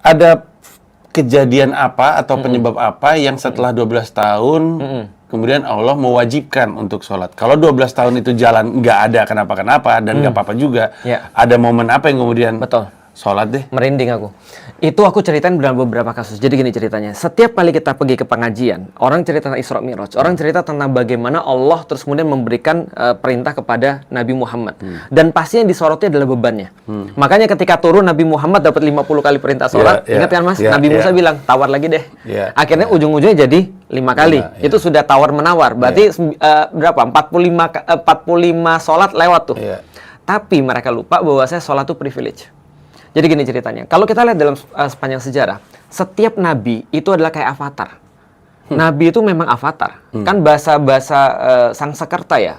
ada kejadian apa atau penyebab apa yang setelah 12 tahun kemudian Allah mewajibkan untuk sholat? Kalau 12 tahun itu jalan nggak ada kenapa-kenapa dan nggak apa-apa juga, ada momen apa yang kemudian sholat deh? Merinding aku. Itu aku ceritain dalam beberapa kasus. Jadi gini ceritanya. Setiap kali kita pergi ke pengajian, orang cerita tentang Isra Mi'raj. Orang cerita tentang bagaimana Allah terus kemudian memberikan perintah kepada Nabi Muhammad. Dan pasti yang disoroti adalah bebannya. Makanya ketika turun Nabi Muhammad dapat 50 kali perintah sholat. Ingat kan Mas? Nabi Musa bilang, tawar lagi deh. Akhirnya ujung-ujungnya jadi 5 kali. Itu sudah tawar-menawar. Berarti berapa? 45 sholat lewat tuh. Tapi mereka lupa bahwa sholat itu privilege. Jadi gini ceritanya, kalau kita lihat dalam sepanjang sejarah, setiap nabi itu adalah kayak avatar. Nabi itu memang avatar. Kan bahasa Sangsekerta ya.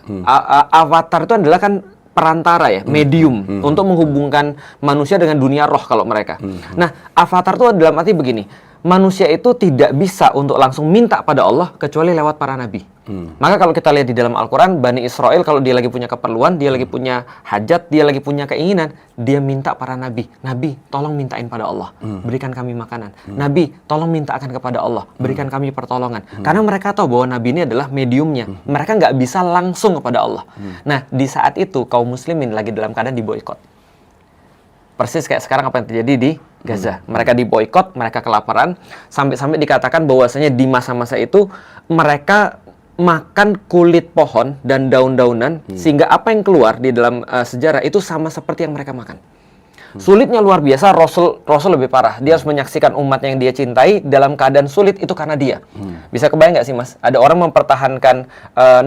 Avatar itu adalah kan perantara ya, medium untuk menghubungkan manusia dengan dunia roh kalau mereka. Nah, avatar itu dalam arti begini, manusia itu tidak bisa untuk langsung minta pada Allah kecuali lewat para nabi. Maka kalau kita lihat di dalam Al-Quran, Bani Israel kalau dia lagi punya keperluan, dia lagi punya hajat, dia lagi punya keinginan, dia minta para nabi. Nabi, tolong mintain pada Allah, berikan kami makanan. Nabi, tolong mintakan kepada Allah, berikan kami pertolongan. Karena mereka tahu bahwa nabi ini adalah mediumnya. Mereka nggak bisa langsung kepada Allah. Nah, di saat itu kaum muslimin lagi dalam keadaan diboikot. Persis kayak sekarang apa yang terjadi di Gaza. Mereka diboikot, mereka kelaparan, sampai-sampai dikatakan bahwasanya di masa-masa itu mereka makan kulit pohon dan daun-daunan, sehingga apa yang keluar di dalam sejarah itu sama seperti yang mereka makan. Sulitnya luar biasa. Rasul lebih parah. Dia harus menyaksikan umat yang dia cintai dalam keadaan sulit itu karena dia. Bisa kebayang nggak sih Mas? Ada orang mempertahankan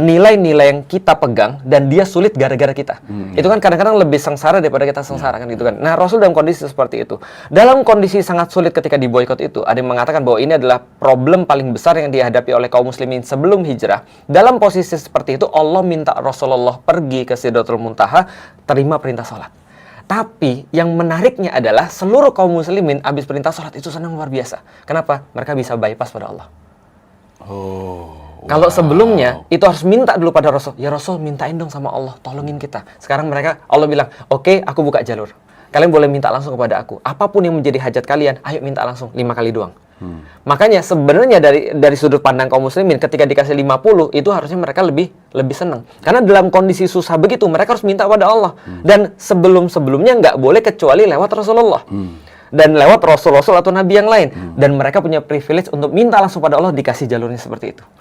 nilai-nilai yang kita pegang dan dia sulit gara-gara kita. Itu kan kadang-kadang lebih sengsara daripada kita sengsara kan gitu kan. Nah, Rasul dalam kondisi seperti itu. Dalam kondisi sangat sulit ketika diboikot itu, ada yang mengatakan bahwa ini adalah problem paling besar yang dihadapi oleh kaum muslimin sebelum hijrah. Dalam posisi seperti itu, Allah minta Rasulullah pergi ke Sidratul Muntaha, terima perintah sholat. Tapi yang menariknya adalah seluruh kaum muslimin habis perintah sholat itu senang luar biasa. Kenapa? Mereka bisa bypass pada Allah. Kalau sebelumnya itu harus minta dulu pada Rasul. Ya Rasul, mintain dong sama Allah, tolongin kita. Sekarang mereka, Allah bilang, oke, aku buka jalur. Kalian boleh minta langsung kepada aku. Apapun yang menjadi hajat kalian, ayo minta langsung 5 kali doang. Makanya sebenarnya dari sudut pandang kaum muslimin ketika dikasih 50 itu harusnya mereka lebih senang. Karena dalam kondisi susah begitu mereka harus minta pada Allah. Dan sebelumnya nggak boleh kecuali lewat Rasulullah. Dan lewat Rasul-Rasul atau Nabi yang lain. Dan mereka punya privilege untuk minta langsung pada Allah, dikasih jalurnya seperti itu.